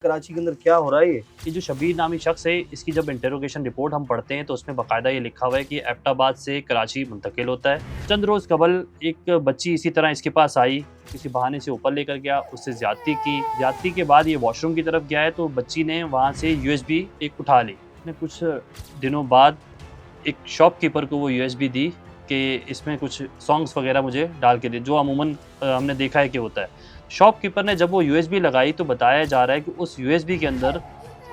कराची के अंदर क्या हो रहा है ये जो शबीर नामी शख्स है, इसकी जब इंटरोगेशन रिपोर्ट हम पढ़ते हैं तो उसमें बाकायदा ये लिखा हुआ है कि एबटाबाद से कराची मुंतकिल होता है। चंद रोज़ कबल एक बच्ची इसी तरह इसके पास आई, किसी बहाने से ऊपर लेकर गया, उससे ज़्यादती की। ज़्यादती के बाद ये वॉशरूम की तरफ गया है तो बच्ची ने वहाँ से यूएसबी एक उठा ली। उसने कुछ दिनों बाद एक शॉपकीपर को वो यूएसबी दी कि इसमें कुछ सॉन्ग्स वगैरह मुझे डाल के दे, जो अमूमन हमने देखा है कि होता है। शॉपकीपर ने जब वो यूएसबी लगाई तो बताया जा रहा है कि उस यूएसबी के अंदर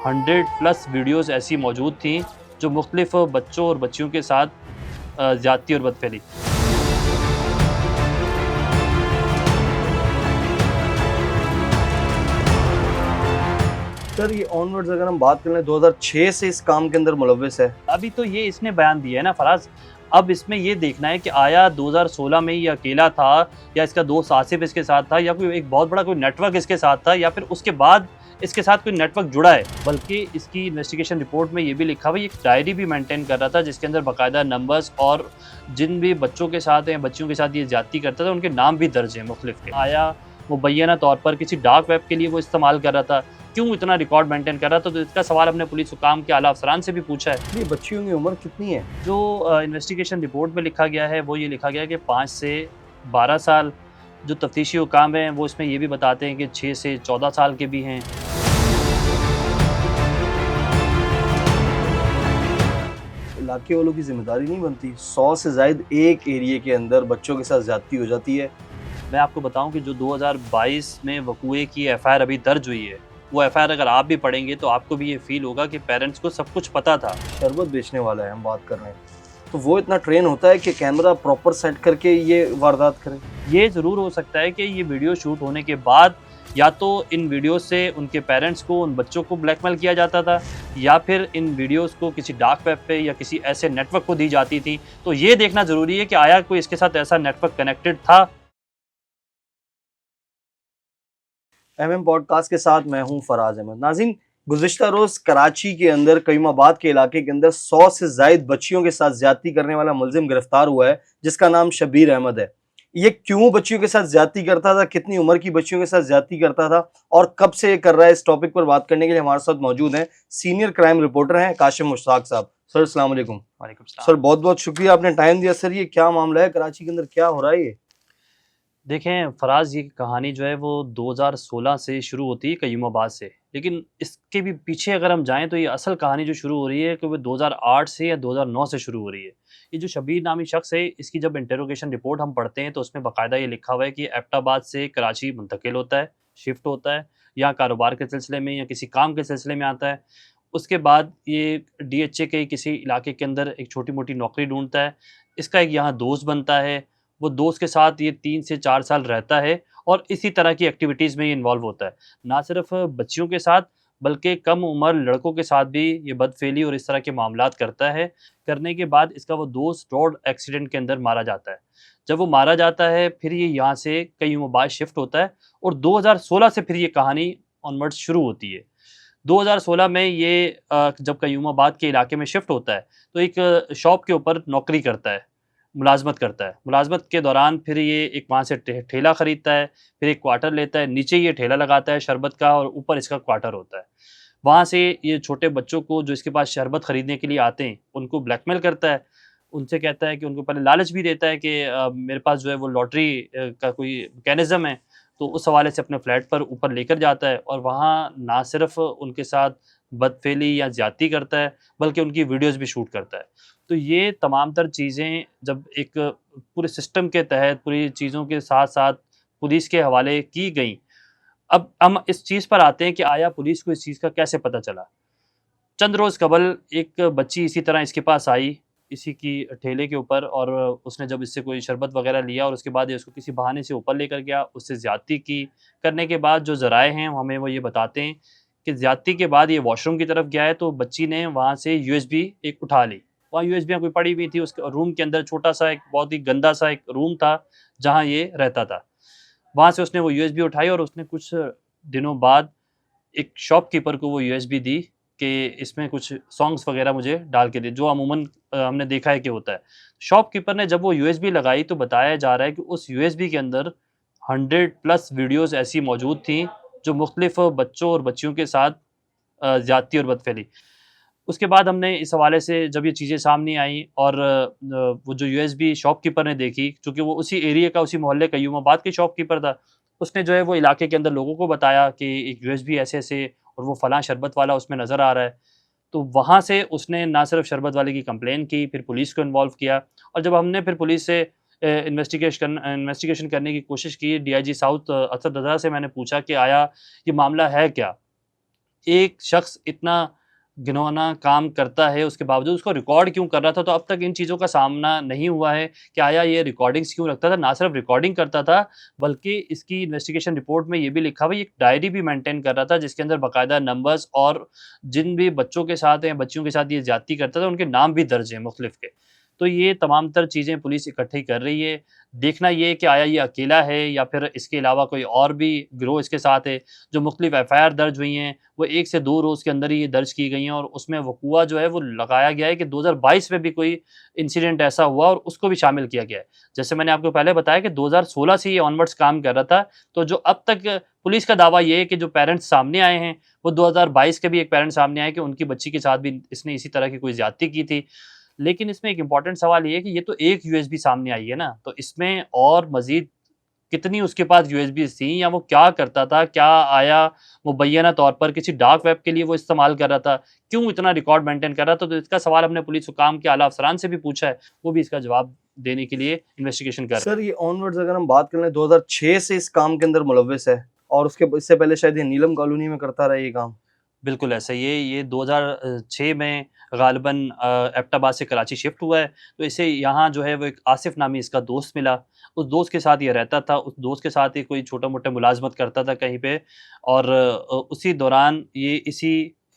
100 प्लस वीडियोज़ ऐसी मौजूद थीं जो मुख्तलिफ़ बच्चों और बच्चियों के साथ ज़्यादती और बदफ़ेली। सर? ये ऑनवर्ड्स अगर हम बात करें 2006 से इस काम के अंदर मुलव्वस है। अभी तो ये इसने बयान दिया है ना फराज, अब इसमें ये देखना है कि आया 2016 में ये अकेला था या इसका दोस्त आसिफ इसके साथ था या कोई एक बहुत बड़ा कोई नेटवर्क इसके साथ था या फिर उसके बाद इसके साथ कोई नेटवर्क जुड़ा है। बल्कि इसकी इन्वेस्टिगेशन रिपोर्ट में ये भी लिखा हुआ है, एक डायरी भी मेंटेन कर रहा था जिसके अंदर बाकायदा नंबर्स और जिन भी बच्चों के साथ या बच्चियों के साथ ये ज्यादती करता था उनके नाम भी दर्ज हैं मुख्तलिफ के। आया मुबैना तौर पर किसी डार्क वेब के लिए वो इस्तेमाल कर रहा था, क्यों इतना रिकॉर्ड मेंटेन कर रहा था, तो इसका सवाल हमने पुलिस हुकाम के आला अफसरान से भी पूछा है। ये बच्चियों की उम्र कितनी है? जो इन्वेस्टिगेशन रिपोर्ट में लिखा गया है वो ये लिखा गया है कि 5 से 12 साल। जो तफ्तीशी हुकाम हैं वो इसमें ये भी बताते हैं कि 6 से 14 साल के भी हैं। इलाके वालों की जिम्मेदारी नहीं बनती? 100 से जायद एक एरिया के अंदर बच्चों के साथ ज्यादती हो जाती है। मैं आपको बताऊं कि जो 2022 में वकूए की एफआईआर अभी दर्ज हुई है, वो एफआईआर अगर आप भी पढ़ेंगे तो आपको भी ये फील होगा कि पेरेंट्स को सब कुछ पता था। शरबत बेचने वाला है हम बात कर रहे हैं, तो वो इतना ट्रेन होता है कि कैमरा प्रॉपर सेट करके ये वारदात करे? ये ज़रूर हो सकता है कि ये वीडियो शूट होने के बाद या तो इन वीडियो से उनके पेरेंट्स को, उन बच्चों को ब्लैकमेल किया जाता था या फिर इन वीडियोस को किसी डार्क वेब पे या किसी ऐसे नेटवर्क को दी जाती थी। तो ये देखना ज़रूरी है कि आया कोई इसके साथ ऐसा नेटवर्क कनेक्टेड था। एमएम पॉडकास्ट के साथ मैं हूं फराज अहमद। नाज़रीन, गुज़िश्ता रोज कराची के अंदर कईमाबाद के इलाके के अंदर 100 से जायद बच्चियों के साथ ज्यादती करने वाला मुलजिम गिरफ्तार हुआ है जिसका नाम शबीर अहमद है। ये क्यों बच्चियों के साथ ज्यादती करता था, कितनी उम्र की बच्चियों के साथ ज्यादती करता था और कब से ये कर रहा है, इस टॉपिक पर बात करने के लिए हमारे साथ मौजूद हैं सीनियर क्राइम रिपोर्टर हैं काशिम मुश्ताक साहब। सर अस्सलाम वालेकुम। वालेकुम सर सलाम। बहुत बहुत शुक्रिया, आपने टाइम दिया। सर ये क्या मामला है, कराची के अंदर क्या हो रहा है ये? देखें फराज, ये कहानी जो है वो 2016 से शुरू होती है कयूमाबाद से, लेकिन इसके भी पीछे अगर हम जाएं तो ये असल कहानी जो शुरू हो रही है कि वो 2008 से या 2009 से शुरू हो रही है। ये जो शबीर नामी शख्स है, इसकी जब इंटरोगेशन रिपोर्ट हम पढ़ते हैं तो उसमें बाकायदा ये लिखा हुआ है कि एबटाबाद से कराची मुंतकिल होता है, शिफ्ट होता है, यहाँ कारोबार के सिलसिले में या किसी काम के सिलसिले में आता है। उसके बाद ये डीएचए के किसी इलाके के अंदर एक छोटी मोटी नौकरी ढूंढता है। इसका एक यहाँ दोस्त बनता है, वो दोस्त के साथ ये 3 से 4 साल रहता है और इसी तरह की एक्टिविटीज़ में ये इन्वॉल्व होता है। ना सिर्फ बच्चियों के साथ बल्कि कम उम्र लड़कों के साथ भी ये बदफ़ेली और इस तरह के मामलात करता है। करने के बाद इसका वो दोस्त रोड एक्सीडेंट के अंदर मारा जाता है। जब वो मारा जाता है फिर ये यहाँ से कयूमाबाद शिफ्ट होता है और 2016 से फिर ये कहानी ऑनवर्ड्स शुरू होती है। 2016 में ये जब कयूमाबाद के इलाके में शिफ्ट होता है तो एक शॉप के ऊपर नौकरी करता है, मुलाज़मत करता है। मुलाज़मत के दौरान फिर ये एक वहाँ से ठेला ख़रीदता है, फिर एक क्वार्टर लेता है, नीचे ये ठेला लगाता है शरबत का और ऊपर इसका क्वार्टर होता है। वहाँ से ये छोटे बच्चों को जो इसके पास शरबत ख़रीदने के लिए आते हैं, उनको ब्लैकमेल करता है। उनसे कहता है कि उनको पहले लालच भी देता है कि मेरे पास जो है वो लॉटरी का कोई मैकेनिज़्म है, तो उस हवाले से अपने फ्लैट पर ऊपर लेकर जाता है और वहाँ ना सिर्फ़ उनके साथ बदफ़ेली या ज़्यादती करता है, बल्कि उनकी वीडियोज़ भी शूट करता है। तो ये तमाम तर चीज़ें जब एक पूरे सिस्टम के तहत पूरी चीज़ों के साथ-साथ पुलिस के हवाले की गईं, अब हम इस चीज़ पर आते हैं कि आया पुलिस को इस चीज़ का कैसे पता चला? चंद रोज़ कबल एक बच्ची इसी तरह इसके पास आई, इसी की ठेले के ऊपर, और उसने जब इससे कोई शरबत वग़ैरह लिया और उसके बाद ये उसको किसी बहाने से ऊपर लेकर गया, उससे ज़्यादती की। करने के बाद जो ज़राए हैं हमें वो ये बताते हैं कि ज़्यादती के बाद ये वॉशरूम की तरफ गया है तो बच्ची ने वहाँ से यूएसबी एक उठा ली। वहाँ यूएसबियाँ कोई पड़ी हुई थी, उसके रूम के अंदर छोटा-सा एक बहुत ही गंदा-सा एक रूम था, जहाँ ये रहता था। वहाँ से उसने वो यूएसबी उठाई और उसने कुछ दिनों बाद एक शॉपकीपर को वो यूएसबी दी कि इसमें कुछ सॉन्ग्स वगैरह मुझे डाल के दे, जो अमूमन हमने देखा है कि होता है। शॉपकीपर ने जब वो यूएसबी लगाई तो बताया जा रहा है कि उस यूएसबी के अंदर 100 प्लस वीडियोज़ ऐसी मौजूद थीं जो मुख्तलिफ बच्चों और बच्चियों के साथ ज़्यादती और बदफेली। उसके बाद हमने इस हवाले से जब ये चीज़ें सामने आई और वो जो यूएसबी शॉपकीपर ने देखी, चूँकि वो उसी एरिया का, उसी मोहल्ले का यूमाबाद के शॉपकीपर था, उसने जो है वो इलाके के अंदर लोगों को बताया कि एक यूएसबी ऐसे-ऐसे और वो फलाँ शरबत वाला उसमें नज़र आ रहा है। तो वहाँ से उसने ना सिर्फ शरबत वाले की कंप्लेन की, फिर पुलिस को इन्वॉल्व किया और जब हमने फिर पुलिस से इन्वेस्टिगेशन करने की कोशिश की, डीआईजी साउथ असद रज़ा से मैंने पूछा कि आया ये मामला है क्या? एक शख्स इतना घिनौना काम करता है, उसके बावजूद उसको रिकॉर्ड क्यों कर रहा था? तो अब तक इन चीज़ों का सामना नहीं हुआ है कि आया ये रिकॉर्डिंग्स क्यों रखता था? ना सिर्फ रिकॉर्डिंग करता था, बल्कि इसकी इन्वेस्टिगेशन रिपोर्ट में ये भी लिखा हुआ है, ये एक डायरी भी मेंटेन कर रहा था, जिसके अंदर बाकायदा नंबर्स और जिन भी बच्चों के साथ या बच्चियों के साथ ये ज़्यादती करता था, उनके नाम भी दर्ज हैं मुख्तलिफ के। तो ये तमाम तर चीज़ें पुलिस इकट्ठी कर रही है। देखना ये है कि आया ये अकेला है या फिर इसके अलावा कोई और भी गिरोह इसके साथ है। जो मुख्तलिफ एफआईआर दर्ज हुई हैं, वो 1 से 2 रोज़ के अंदर ही ये दर्ज की गई हैं और उसमें वक़ूआ जो है वो लगाया गया है कि 2022 में भी कोई इंसिडेंट ऐसा हुआ और उसको भी शामिल किया गया है। जैसे मैंने आपको पहले बताया कि 2016 से ये ऑनवर्ड्स काम कर रहा था, तो जो अब तक पुलिस का दावा ये है कि जो पेरेंट्स सामने आए हैं, वो 2022 के भी एक पेरेंट्स सामने आए कि उनकी बच्ची के साथ भी इसने इसी तरह की कोई ज़्यादती की थी। लेकिन इसमें एक इम्पोर्टेंट सवाल ये है कि ये तो एक यूएसबी सामने आई है ना, तो इसमें और मज़ीद कितनी उसके पास यूएसबीज़ थी या वो क्या करता था? क्या आया मुबैना तौर पर किसी डार्क वेब के लिए वो इस्तेमाल कर रहा था? क्यों इतना रिकॉर्ड मेंटेन कर रहा था? तो इसका सवाल हमने पुलिस हुकाम के आला अफ़सरान से भी पूछा है, वो भी इसका जवाब देने के लिए इन्वेस्टिगेशन कर रहे हैं। सर ये ऑनवर्ड्स अगर हम बात कर लें 2006 से इस काम के अंदर मुलव्विस है और उसके इससे पहले शायद ये नीलम कॉलोनी में करता रहा ये काम। बिल्कुल ऐसा ही है, ये 2006 में ग़ालिबन एबटाबाद से कराची शिफ्ट हुआ है, तो इसे यहाँ जो है वो एक आसिफ़ नामी इसका दोस्त मिला। उस दोस्त के साथ ये रहता था, उस दोस्त के साथ ही कोई छोटा-मोटा मुलाज़मत करता था कहीं पे और उसी दौरान ये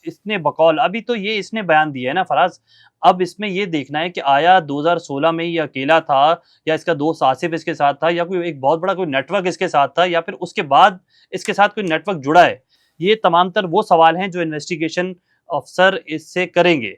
इसने बकौल अभी तो ये इसने बयान दिया है ना फ़राज़, अब इसमें ये देखना है कि आया 2016 में ये अकेला था या इसका दोस्त आसिफ़ इसके साथ था या कोई एक बहुत बड़ा कोई नेटवर्क इसके साथ था या फिर उसके बाद इसके साथ कोई नेटवर्क जुड़ा है। ये तमाम तर वो सवाल हैं जो इन्वेस्टिगेशन अफ़सर इससे करेंगे।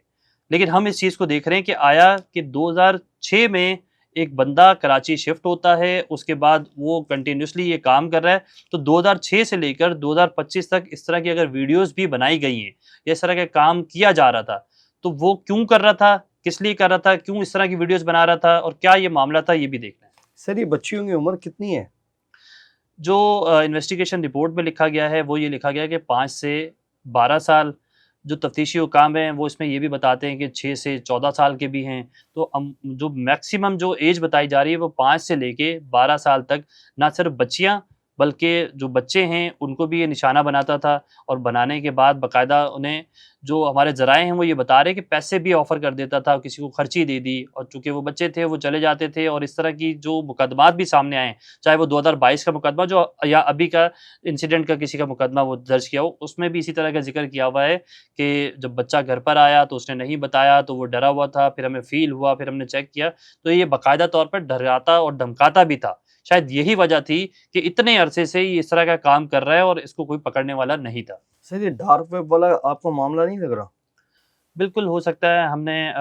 लेकिन हम इस चीज़ को देख रहे हैं कि आया कि 2006 में एक बंदा कराची शिफ्ट होता है, उसके बाद वो कंटिन्यूअसली ये काम कर रहा है। तो 2006 से लेकर 2025 तक इस तरह की अगर वीडियोज़ भी बनाई गई हैं, या इस तरह का काम किया जा रहा था, तो वो क्यों कर रहा था? किस लिए कर रहा था? क्यों इस तरह की वीडियोज़ बना रहा था? और क्या ये मामला था? ये भी देखना है। सर ये बच्चियों की उम्र कितनी है? जो इन्वेस्टिगेशन रिपोर्ट में लिखा गया है, वो ये लिखा गया है कि 5 से 12 साल। जो तफ्तीशी हुकाम हैं, वो इसमें ये भी बताते हैं कि 6 से 14 साल के भी हैं। तो जो मैक्सिमम जो एज बताई जा रही है, वो 5 से लेके 12 साल तक ना सिर्फ बच्चियाँ, बल्कि जो बच्चे हैं, उनको भी ये निशाना बनाता था और बनाने के बाद बाकायदा उन्हें जो हमारे ज़राए हैं, वो ये बता रहे हैं कि पैसे भी ऑफ़र कर देता था, किसी को खर्ची दे दी और चूँकि वो बच्चे थे, वो चले जाते थे और इस तरह की जो मुकदमात भी सामने आए हैं, चाहे वो 2022 का मुकदमा जो या अभी का इंसिडेंट का किसी का मुकदमा वो दर्ज किया हो, उसमें भी इसी तरह का ज़िक्र किया हुआ है कि जब बच्चा घर पर आया तो उसने नहीं बताया, तो वो डरा हुआ था, फिर हमें फ़ील हुआ, फिर हमने चेक किया, तो ये बाकायदा तौर पर डराता और धमकाता भी था। शायद यही वजह थी कि इतने अरसे से ये इस तरह का काम कर रहा है और इसको कोई पकड़ने वाला नहीं था। सर ये डार्क वेब वाला आपको मामला नहीं लग रहा? बिल्कुल हो सकता है, हमने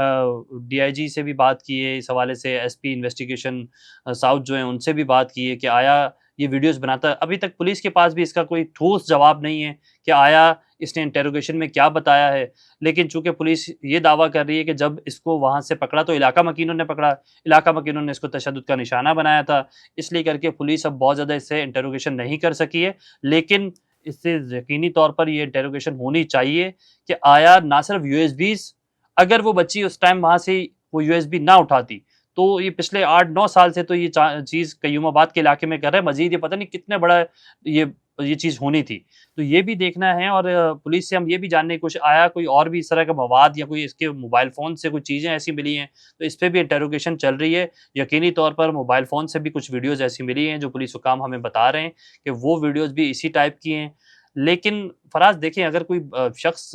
डीआईजी से भी बात की है इस हवाले से, एसपी इन्वेस्टिगेशन साउथ जो हैं उनसे भी बात की है कि आया ये वीडियोज़ बनाता है। अभी तक पुलिस के पास भी इसका कोई ठोस जवाब नहीं है कि आया इसने इंटरोगेशन में क्या बताया है। लेकिन चूँकि पुलिस ये दावा कर रही है कि जब इसको वहाँ से पकड़ा तो इलाका मकीनों ने पकड़ा, इलाका मकीनों ने इसको तशद्दुद का निशाना बनाया था। इसलिए करके पुलिस अब बहुत ज़्यादा इससे इंटरोगेशन नहीं कर सकी है। लेकिन इससे यकीनी तौर पर ये इंटरोगेशन होनी चाहिए कि आया ना सिर्फ यूएसबीज़, अगर वो बच्ची उस टाइम वहाँ से वो यूएसबी ना उठाती, तो ये पिछले 8-9 साल से तो ये चीज़ कयूमाबाद के इलाके में कर रहा है, मज़ीद ये पता नहीं कितने बड़ा ये चीज़ होनी थी। तो ये भी देखना है और पुलिस से हम ये भी जानने की कोशिश आया कोई और भी इस तरह का मवाद या कोई इसके मोबाइल फ़ोन से कोई चीज़ें ऐसी मिली हैं, तो इस पे भी इंटरोगेशन चल रही है। यकीनी तौर पर मोबाइल फ़ोन से भी कुछ वीडियोज़ ऐसी मिली हैं, जो पुलिस हुकाम हमें बता रहे हैं कि वो वीडियोज़ भी इसी टाइप की हैं। लेकिन फ़राज़ देखें अगर कोई शख्स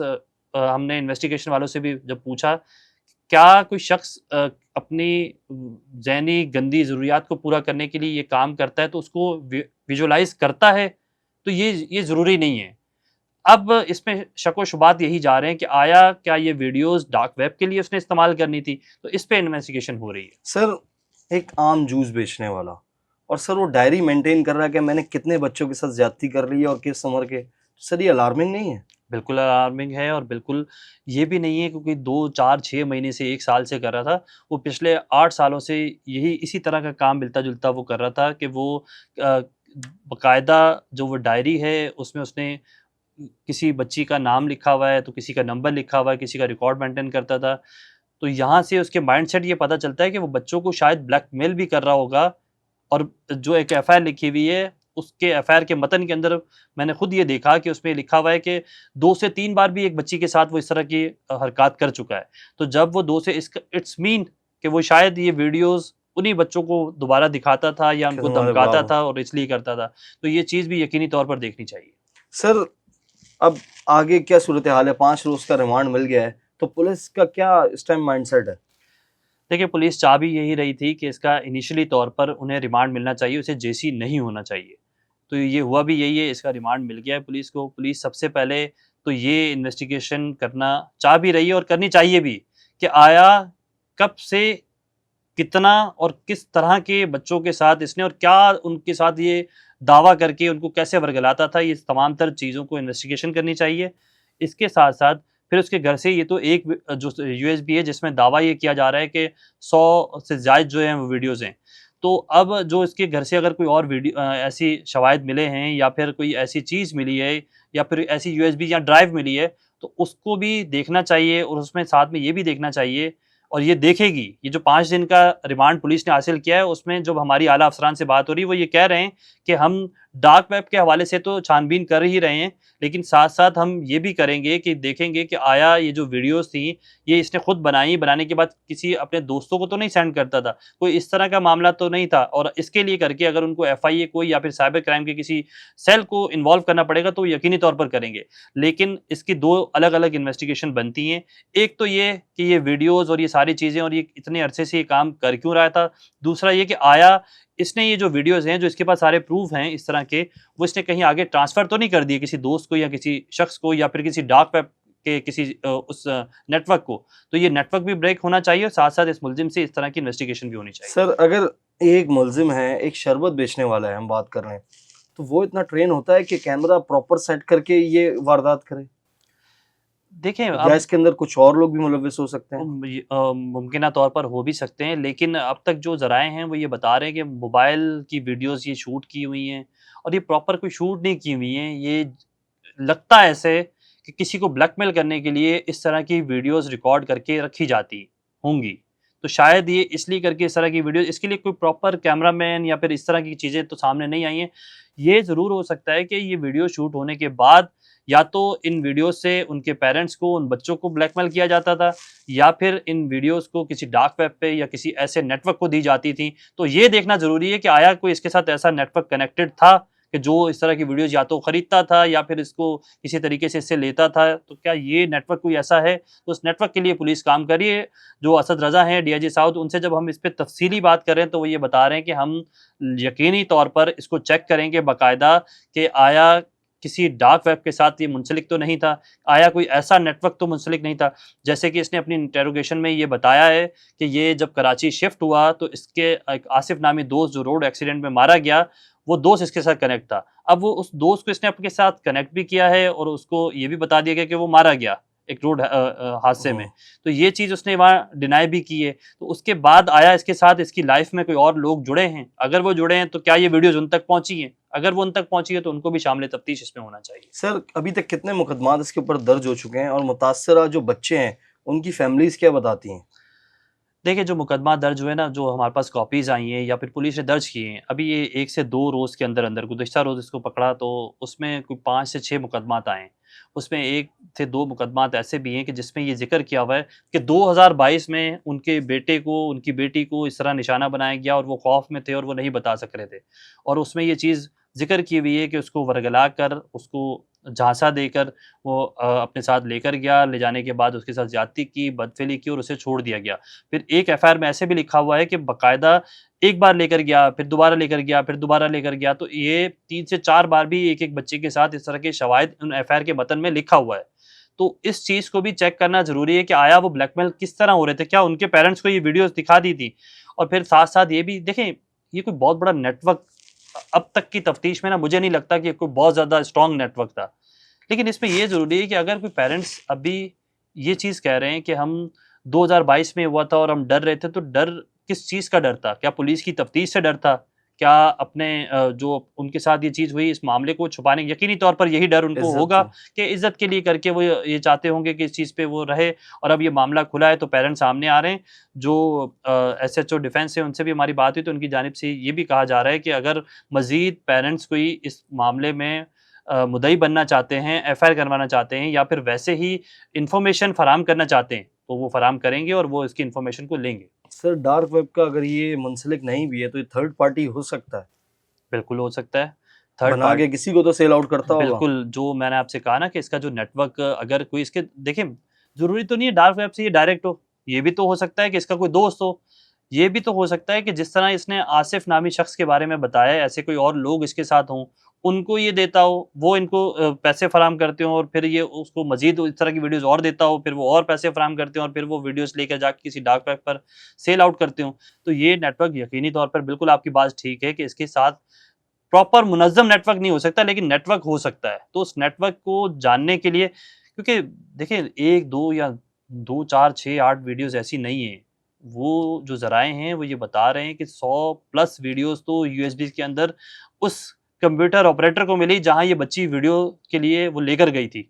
हमने इन्वेस्टिगेशन वालों से भी जब पूछा, क्या कोई शख्स अपनी ज़हनी गंदी ज़रूरियात को पूरा करने के लिए ये काम करता है तो उसको विजुअलाइज़ करता है? तो ये ज़रूरी नहीं है। अब इसमें शक-व-शुबात यही जा रहे हैं कि आया क्या ये वीडियोज़ डार्क वेब के लिए उसने इस्तेमाल करनी थी? तो इस पे इन्वेस्टिगेशन हो रही है। सर एक आम जूस बेचने वाला और सर वो डायरी मेंटेन कर रहा है कि मैंने कितने बच्चों के साथ ज्यादती कर ली है और किस उम्र के, सर ये अलार्मिंग नहीं है? बिल्कुल अलार्मिंग है और बिल्कुल ये भी नहीं है क्योंकि 2, 4, 6 महीने से 1 साल से कर रहा था। वो पिछले 8 सालों से यही इसी तरह का काम मिलता-जुलता वो कर रहा था कि वो बाकायदा जो वो डायरी है उसमें उसने किसी बच्ची का नाम लिखा हुआ है, तो किसी का नंबर लिखा हुआ है, किसी का रिकॉर्ड मेंटेन करता था। तो यहाँ से उसके माइंडसेट ये पता चलता है कि वो बच्चों को शायद ब्लैकमेल भी कर रहा होगा और जो एक एफआईआर लिखी हुई है, उसके एफआईआर के मतन के अंदर मैंने खुद ये देखा कि उसमें लिखा हुआ है कि 2 से 3 बार भी एक बच्ची के साथ वो इस तरह की हरकत कर चुका है। तो जब वो 2 से इसका इट्स मीन कि वो शायद ये वीडियोज़ उन्हीं बच्चों को दोबारा दिखाता था या कि उनको तुम्हारे धमकाता बुलाओ। था और इसलिए करता था। तो ये चीज़ भी यकीनी तौर पर देखनी चाहिए। सर अब आगे क्या सूरत हाल है? 5 रोज का रिमांड मिल गया है, तो पुलिस का क्या इस टाइम माइंडसेट है? देखिए, पुलिस चाह भी यही रही थी कि इसका इनिशियली तौर पर उन्हें रिमांड मिलना चाहिए, उसे जेसी नहीं होना चाहिए। तो ये हुआ भी यही है, इसका रिमांड मिल गया है पुलिस को। पुलिस सबसे पहले तो ये इन्वेस्टिगेशन करना चाह भी रही है और करनी चाहिए भी कि आया कब से कितना और किस तरह के बच्चों के साथ इसने और क्या उनके साथ ये दावा करके उनको कैसे वर्गलाता था, ये तमाम तर चीज़ों को इन्वेस्टिगेशन करनी चाहिए। इसके साथ-साथ फिर उसके घर से ये तो एक जो यूएसबी है जिसमें दावा ये किया जा रहा है कि 100 से ज़ायद जो हैं वो वीडियोज़ हैं। तो अब जो इसके घर से अगर कोई और ऐसी शवाहिद मिले हैं या फिर कोई ऐसी चीज़ मिली है या फिर ऐसी यूएसबी या ड्राइव मिली है, तो उसको भी देखना चाहिए और उसमें साथ में ये भी देखना चाहिए और ये देखेगी, ये जो 5 दिन का रिमांड पुलिस ने हासिल किया है, उसमें जब हमारी आला अफ़सरान से बात हो रही है, वो ये कह रहे हैं कि हम डार्क वेब के हवाले से तो छानबीन कर ही रहे हैं, लेकिन साथ-साथ हम ये भी करेंगे कि देखेंगे कि आया ये जो वीडियोज़ थी, ये इसने खुद बनाई, बनाने के बाद किसी अपने दोस्तों को तो नहीं सेंड करता था। कोई इस तरह का मामला तो नहीं था और इसके लिए करके अगर उनको एफआईए को या फिर साइबर क्राइम के किसी सेल को इन्वॉल्व करना पड़ेगा, तो यकीनी तौर पर करेंगे। लेकिन इसकी 2 अलग-अलग इन्वेस्टिगेशन बनती हैं। एक तो ये कि ये वीडियोज़ और ये सारी चीज़ें और ये इतने अरसे से ये काम कर क्यों रहा था? दूसरा ये कि आया इसने ये जो वीडियोज़ हैं, जो इसके पास सारे प्रूफ़ हैं इस तरह के, वो इसने कहीं आगे ट्रांसफ़र तो नहीं कर दिए किसी दोस्त को या किसी शख़्स को या फिर किसी डार्क वेब के किसी उस नेटवर्क को। तो ये नेटवर्क भी ब्रेक होना चाहिए और साथ-साथ इस मुलज़िम से इस तरह की इन्वेस्टिगेशन भी होनी चाहिए। सर अगर एक मुलजिम है, एक शरबत बेचने वाला है, हम बात कर रहे हैं, तो वो इतना ट्रेन होता है कि कैमरा प्रॉपर सेट करके ये वारदात करे? देखें या अब इसके अंदर कुछ और लोग भी मुलव्विस हो सकते हैं? मुमकिना तौर पर हो भी सकते हैं, लेकिन अब तक जो ज़राए हैं वो ये बता रहे हैं कि मोबाइल की वीडियोज़ ये शूट की हुई हैं और ये प्रॉपर कोई शूट नहीं की हुई हैं। ये लगता है ऐसे कि किसी को ब्लैकमेल करने के लिए इस तरह की वीडियोज़ रिकॉर्ड करके रखी जाती होंगी। तो शायद ये इसलिए करके इस तरह की वीडियो इसके लिए कोई प्रॉपर कैमरामैन या फिर इस तरह की चीज़ें तो सामने नहीं आई हैं। ये ज़रूर हो सकता है कि ये वीडियो शूट होने के बाद या तो इन वीडियो से उनके पेरेंट्स को, उन बच्चों को ब्लैकमेल किया जाता था या फिर इन वीडियोज़ को किसी डार्क वेब पे या किसी ऐसे नेटवर्क को दी जाती थी। तो ये देखना ज़रूरी है कि आया कोई इसके साथ ऐसा नेटवर्क कनेक्टेड था कि जो इस तरह की वीडियोज़ या तो खरीदता था या फिर इसको किसी तरीके से इससे लेता था। तो क्या ये नेटवर्क कोई ऐसा है? तो उस नेटवर्क के लिए पुलिस काम कर रही है। जो असद रज़ा हैं डीआईजी साउथ, उनसे जब हम इस पे तफ़सीली बात कर रहे हैं तो वो ये बता रहे हैं कि हम यकीनी तौर पर इसको चेक करेंगे बाकायदा कि आया किसी डार्क वेब के साथ ये मुंसलिक तो नहीं था, आया कोई ऐसा नेटवर्क तो मुंसलिक नहीं था। जैसे कि इसने अपनी इंटेरोगेशन में ये बताया है कि ये जब कराची शिफ्ट हुआ तो इसके एक आसिफ नामी दोस्त जो रोड एक्सीडेंट में मारा गया, वो दोस्त इसके साथ कनेक्ट था। अब वो उस दोस्त को इसने अपने साथ कनेक्ट भी किया है और उसको ये भी बता दिया गया कि वो मारा गया एक रोड हादसे में। तो ये चीज़ उसने वहाँ डिनाई भी की है। तो उसके बाद आया इसके साथ इसकी लाइफ में कोई और लोग जुड़े हैं? अगर वो जुड़े हैं तो क्या ये वीडियोज़ उन तक पहुँची हैं? अगर वो उन तक पहुँची है तो उनको भी शामिल तफ्तीश इसमें होना चाहिए। सर अभी तक कितने मुकदमात इसके ऊपर दर्ज हो चुके हैं और मुतासरा जो बच्चे हैं उनकी फैमिलीज क्या बताती हैं? देखिए, जो मुकदमा दर्ज हुए ना, जो हमारे पास कॉपीज़ आई हैं या फिर पुलिस ने दर्ज किए हैं, अभी ये 1 से 2 रोज़ के अंदर-अंदर गुज़िश्ता रोज़ इसको पकड़ा तो उसमें कोई 5 से 6 मुकदमात आए हैं। उसमें 1 से 2 मुकदमात ऐसे भी हैं कि जिसमें ये ज़िक्र किया हुआ है कि 2022 में उनके बेटे को, उनकी बेटी को इस तरह निशाना बनाया गया और वो खौफ़ में थे और वो नहीं बता सक रहे थे। और उसमें ये चीज़ ज़िक्र की हुई है कि उसको वर्गला कर, उसको झांसा देकर वो अपने साथ लेकर गया, ले जाने के बाद उसके साथ ज़्यादती की, बदफ़िली की और उसे छोड़ दिया गया। फिर एक एफआईआर में ऐसे भी लिखा हुआ है कि बाकायदा एक बार लेकर गया, फिर दोबारा लेकर गया, फिर दोबारा लेकर गया। तो ये 3 से 4 बार भी एक-एक बच्चे के साथ इस तरह के शवाहिद उन एफआईआर के मतन में लिखा हुआ है। तो इस चीज़ को भी चेक करना ज़रूरी है कि आया वो ब्लैकमेल किस तरह हो रहे थे? क्या उनके पेरेंट्स को ये वीडियोज़ दिखा दी थी? और फिर साथ-साथ ये भी देखें, ये कोई बहुत बड़ा नेटवर्क अब तक की तफ्तीश में ना मुझे नहीं लगता कि कोई बहुत ज़्यादा स्ट्रॉन्ग नेटवर्क था। लेकिन इसमें ये ज़रूरी है कि अगर कोई पेरेंट्स अभी ये चीज़ कह रहे हैं कि हम 2022 में हुआ था और हम डर रहे थे, तो डर किस चीज़ का डर था? क्या पुलिस की तफ्तीश से डर था? क्या अपने जो उनके साथ ये चीज़ हुई इस मामले को छुपाने, यकीनी तौर पर यही डर उनको इज्जत होगा की। कि इज़्ज़त के लिए करके वो ये चाहते होंगे कि इस चीज़ पे वो रहे। और अब ये मामला खुला है तो पेरेंट्स सामने आ रहे हैं। जो एसएचओ डिफेंस है उनसे भी हमारी बात हुई, तो उनकी जानिब से ये भी कहा जा रहा है कि अगर मज़ीद पेरेंट्स कोई इस मामले में मुद्दई बनना चाहते हैं, एफआईआर करवाना चाहते हैं या फिर वैसे ही इन्फॉर्मेशन फराहम करना चाहते हैं, तो वो फराहम करेंगे और वो इसकी इन्फॉर्मेशन को लेंगे। सर डार्क वेब का अगर ये मुंसलिक नहीं भी है तो ये थर्ड पार्टी हो सकता है, बिल्कुल हो सकता है। थर्ड बना के पार्ट किसी को तो सेल आउट करता होगा। बिल्कुल, जो मैंने आपसे कहा ना कि इसका जो नेटवर्क अगर कोई इसके देखिए, ज़रूरी तो नहीं है डार्क वेब से ये डायरेक्ट हो। ये भी तो हो सकता है कि इसका कोई दोस्त हो। ये भी तो हो सकता है कि जिस तरह इसने आसिफ नामी शख्स के बारे में बताया है, ऐसे कोई और लोग इसके साथ हों, उनको ये देता हो, वो इनको पैसे फराहम करते हों और फिर ये उसको मज़ीद इस तरह की वीडियोज़ और देता हो, फिर वो और पैसे फराहम करते हों और फिर वो वीडियोज़ लेकर जाके किसी डार्क वेब पर सेल आउट करते हों। तो ये नेटवर्क यकीनी तौर पर बिल्कुल आपकी बात ठीक है कि इसके साथ प्रॉपर मुनज़्ज़म नेटवर्क नहीं हो सकता, लेकिन नेटवर्क हो सकता है। तो उस नेटवर्क को जानने के लिए, क्योंकि देखिए 1, 2 या 2, 4, 6, 8 वीडियोज़ ऐसी नहीं हैं। वो जो ज़राए हैं वो ये बता रहे हैं कि 100 प्लस वीडियोज़ तो यूएसबी के अंदर उस कंप्यूटर ऑपरेटर को मिली जहाँ ये बच्ची वीडियो के लिए वो लेकर गई थी।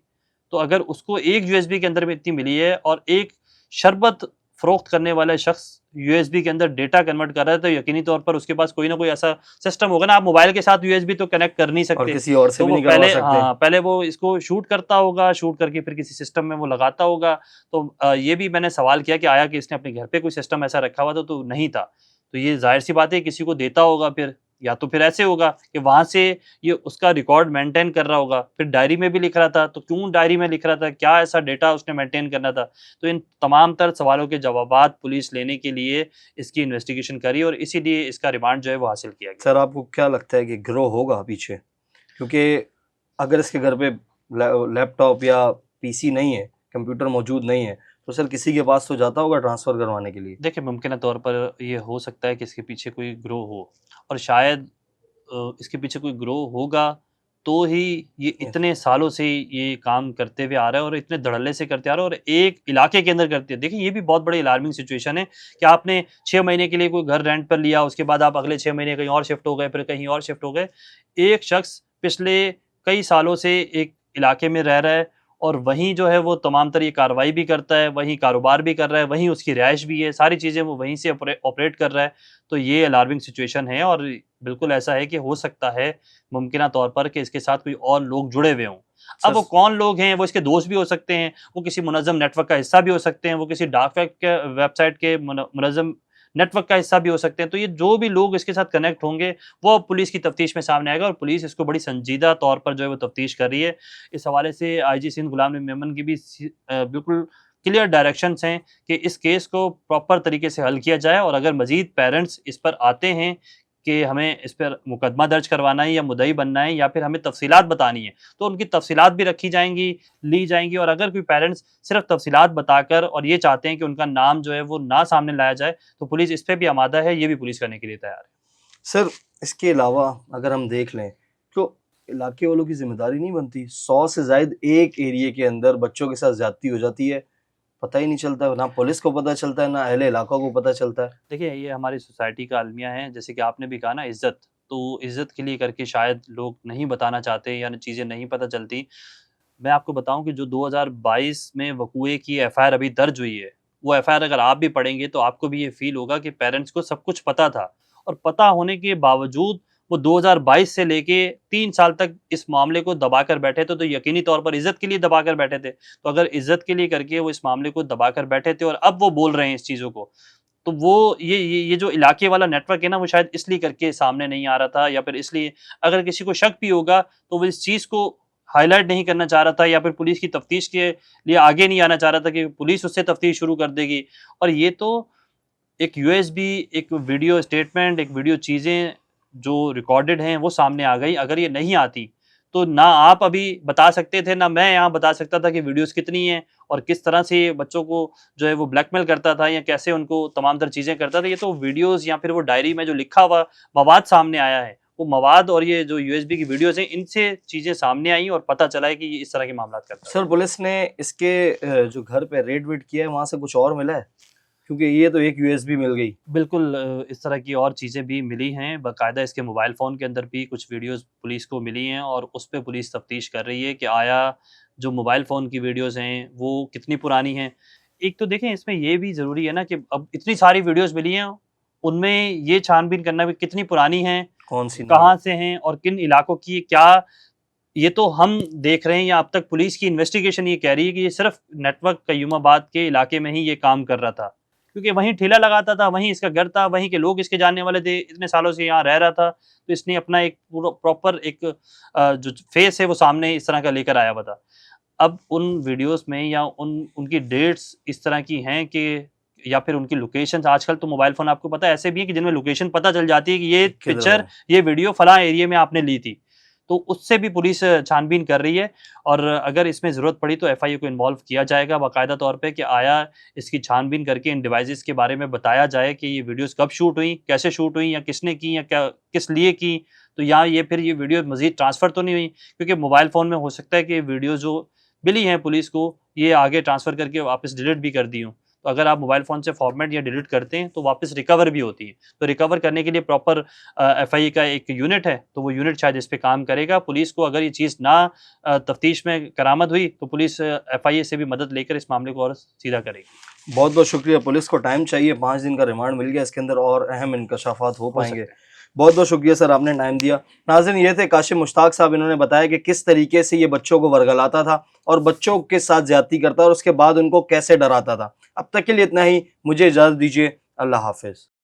तो अगर उसको एक यूएसबी के अंदर में इतनी मिली है और एक शरबत फ़रोख्त करने वाला शख़्स यूएसबी के अंदर डेटा कन्वर्ट कर रहा है, तो यकीनी तौर पर उसके पास कोई ना कोई ऐसा सिस्टम होगा ना। आप मोबाइल के साथ यूएसबी तो कनेक्ट कर नहीं और सकते। किसी और से तो भी वो नहीं करवा पहले सकते। पहले वो इसको शूट करता होगा, शूट करके फिर किसी सिस्टम में वो लगाता होगा। तो ये भी मैंने सवाल किया कि आया कि इसने अपने घर पे कोई सिस्टम ऐसा रखा हुआ था, तो नहीं था। तो ये ज़ाहिर-सी बात है किसी को देता होगा फिर, या तो फिर ऐसे होगा कि वहाँ से ये उसका रिकॉर्ड मेंटेन कर रहा होगा। फिर डायरी में भी लिख रहा था, तो क्यों डायरी में लिख रहा था? क्या ऐसा डेटा उसने मेंटेन करना था? तो इन तमाम तर सवालों के जवाबात पुलिस लेने के लिए इसकी इन्वेस्टिगेशन करी और इसीलिए इसका रिमांड जो है वो हासिल किया गया। सर आपको क्या लगता है कि गिरोह होगा पीछे? क्योंकि अगर इसके घर पे लैपटॉप या पीसी नहीं है, कंप्यूटर मौजूद नहीं है, तो सर किसी के पास तो जाता होगा ट्रांसफ़र करवाने के लिए। देखिए, मुमकिन तौर पर ये हो सकता है कि इसके पीछे कोई गिरोह हो और शायद इसके पीछे कोई गिरोह होगा, तो ही ये यस। इतने सालों से ये काम करते हुए आ रहा है और इतने धड़ल्ले से करते आ रहा है और एक इलाके के अंदर करते हैं। देखिए, ये भी बहुत बड़ी अलार्मिंग सिचुएशन है कि आपने 6 महीने के लिए कोई घर रेंट पर लिया, उसके बाद आप अगले 6 महीने कहीं और शिफ्ट हो गए, फिर कहीं और शिफ्ट हो गए। एक शख्स पिछले कई सालों से एक इलाके में रह रहा है और वहीं जो है वो तमाम तरह की कार्रवाई भी करता है, वहीं कारोबार भी कर रहा है, वहीं उसकी रिहाइश भी है, सारी चीज़ें वो वहीं से ऑपरेट कर रहा है। तो ये अलार्मिंग सिचुएशन है और बिल्कुल ऐसा है कि हो सकता है मुमकिना तौर पर कि इसके साथ कोई और लोग जुड़े हुए हों। अब सर वो कौन लोग हैं, वो इसके दोस्त भी हो सकते हैं, वो किसी मुनज़्ज़म नेटवर्क का हिस्सा भी हो सकते हैं, वो किसी डार्क वेब के वेबसाइट के मुनज़्ज़म नेटवर्क का हिस्सा भी हो सकते हैं। तो ये जो भी लोग इसके साथ कनेक्ट होंगे, वो अब पुलिस की तफ्तीश में सामने आएगा और पुलिस इसको बड़ी संजीदा तौर पर जो है वो तफ्तीश कर रही है। इस हवाले से आईजी सिंध गुलाम नबी मेमन की भी बिल्कुल क्लियर डायरेक्शंस हैं कि इस केस को प्रॉपर तरीके से हल किया जाए और अगर मज़ीद पेरेंट्स इस पर आते हैं कि हमें इस पर मुकदमा दर्ज करवाना है या मुद्दई बनना है या फिर हमें तफ़सीलात बतानी है, तो उनकी तफ़सीलात भी रखी जाएँगी, ली जाएँगी। और अगर कोई पेरेंट्स सिर्फ़ तफ़सीलात बताकर और ये चाहते हैं कि उनका नाम जो है वो ना सामने लाया जाए, तो पुलिस इस पे भी आमादा है, ये भी पुलिस करने के लिए तैयार है। सर इसके अलावा अगर हम देख लें तो इलाके वालों की ज़िम्मेदारी नहीं बनती? 100 से ज़ायद एक एरिये के अंदर बच्चों के साथ ज़्यादती हो जाती है, पता ही नहीं चलता, ना पुलिस को पता चलता है, ना अहले इलाका को पता चलता है। देखिए, ये हमारी सोसाइटी का अलमिया है, जैसे कि आपने भी कहा ना इज़्ज़त, तो इज़्ज़त के लिए करके शायद लोग नहीं बताना चाहते या चीज़ें नहीं पता चलती। मैं आपको बताऊँ कि जो 2022 में वक़ूए की एफआईआर अभी दर्ज हुई है, वो एफआईआर अगर आप भी पढ़ेंगे तो आपको भी ये फ़ील होगा कि पेरेंट्स को सब कुछ पता था और पता होने के बावजूद वो 2022 से लेके 3 साल तक इस मामले को दबाकर बैठे थे, तो यकीनी तौर पर इज़्ज़त के लिए दबाकर बैठे थे। तो अगर इज़्ज़त के लिए करके वो इस मामले को दबाकर बैठे थे और अब वो बोल रहे हैं इस चीज़ों को, तो वो ये जो इलाके वाला नेटवर्क है ना, वो शायद इसलिए करके सामने नहीं आ रहा था या फिर इसलिए अगर किसी को शक भी होगा, तो वो इस चीज़ को हाइलाइट नहीं करना चाह रहा था या फिर पुलिस की तफ्तीश के लिए आगे नहीं आना चाह रहा था कि पुलिस उससे तफ्तीश शुरू कर देगी। और ये तो एक यूएसबी, एक वीडियो स्टेटमेंट, एक वीडियो चीज़ें जो रिकॉर्डेड हैं, वो सामने आ गई। अगर ये नहीं आती, तो ना आप अभी बता सकते थे, ना मैं यहाँ बता सकता था कि वीडियोज़ कितनी हैं और किस तरह से ये बच्चों को जो है वो ब्लैकमेल करता था या कैसे उनको तमाम तर चीज़ें करता था। ये तो वीडियोज़ या फिर वो डायरी में जो लिखा हुआ मवाद सामने आया है, वो मवाद और ये जो यूएसबी की वीडियोज़ हैं, इनसे चीज़ें सामने आई और पता चला है कि ये इस तरह के मामलात करता है। सर पुलिस ने इसके जो घर पे रेड वेड किया है वहां से कुछ और मिला है? क्योंकि ये तो एक यूएसबी मिल गई। बिल्कुल इस तरह की और चीज़ें भी मिली हैं, बाकायदा इसके मोबाइल फ़ोन के अंदर भी कुछ वीडियोज़ पुलिस को मिली हैं और उस पे पुलिस तफ्तीश कर रही है कि आया जो मोबाइल फ़ोन की वीडियोज़ हैं, वो कितनी पुरानी हैं। एक तो देखें इसमें ये भी ज़रूरी है ना कि अब इतनी सारी वीडियोज़ मिली हैं, उनमें ये छानबीन करना भी कितनी पुरानी हैं, कौन सी नहीं? कहाँ से हैं और किन इलाकों की क्या, ये तो हम देख रहे हैं या अब तक पुलिस की इन्वेस्टिगेशन ये कह रही है कि ये सिर्फ़ नेटवर्क कयूमाबाद के इलाके में ही ये काम कर रहा था। क्योंकि वहीं ठेला लगाता था, वहीं इसका घर था, वहीं के लोग इसके जानने वाले थे, इतने सालों से यहाँ रह रहा था, तो इसने अपना एक पूरा प्रॉपर एक जो फ़ेस है वो सामने इस तरह का लेकर आया हुआ था। अब उन वीडियोज़ में या उनकी डेट्स इस तरह की हैं कि या फिर उनकी लोकेशंस, आजकल तो मोबाइल फ़ोन आपको पता है ऐसे भी हैं कि जिनमें लोकेशन पता चल जाती है कि ये किधर पिक्चर, है? ये वीडियो फलाँ एरिया में आपने ली थी। तो उससे भी पुलिस छानबीन कर रही है और अगर इसमें ज़रूरत पड़ी तो एफआईए को इन्वॉल्व किया जाएगा बाकायदा तौर पे कि आया इसकी छानबीन करके इन डिवाइसेज़ के बारे में बताया जाए कि ये वीडियोज़ कब शूट हुई, कैसे शूट हुई या किसने की या क्या किस लिए की। तो या ये फिर ये वीडियो मज़ीद ट्रांसफ़र तो नहीं हुई, क्योंकि मोबाइल फ़ोन में हो सकता है कि वीडियो जो मिली हैं पुलिस को, ये आगे ट्रांसफ़र करके वापस डिलीट भी कर दी हों। तो अगर आप मोबाइल फ़ोन से फ़ॉर्मेट या डिलीट करते हैं तो वापस रिकवर भी होती है। तो रिकवर करने के लिए प्रॉपर एफआईए का एक यूनिट है, तो वो यूनिट शायद इस पे काम करेगा। पुलिस को अगर ये चीज़ ना तफ्तीश में करामद हुई तो पुलिस एफआईए से भी मदद लेकर इस मामले को और सीधा करेगी। बहुत बहुत शुक्रिया। पुलिस को टाइम चाहिए, 5 दिन का रिमांड मिल गया, इसके अंदर और अहम इंकशाफात हो पाएंगे। सकता है। बहुत बहुत शुक्रिया सर, आपने टाइम दिया। नाज़रीन, ये थे काशिम मुश्ताक साहब, इन्होंने बताया कि किस तरीके से ये बच्चों को वर्गलाता था और बच्चों के साथ ज्यादती करता और उसके बाद उनको कैसे डराता था। अब तक के लिए इतना ही, मुझे इजाज़त दीजिए। अल्लाह हाफिज़।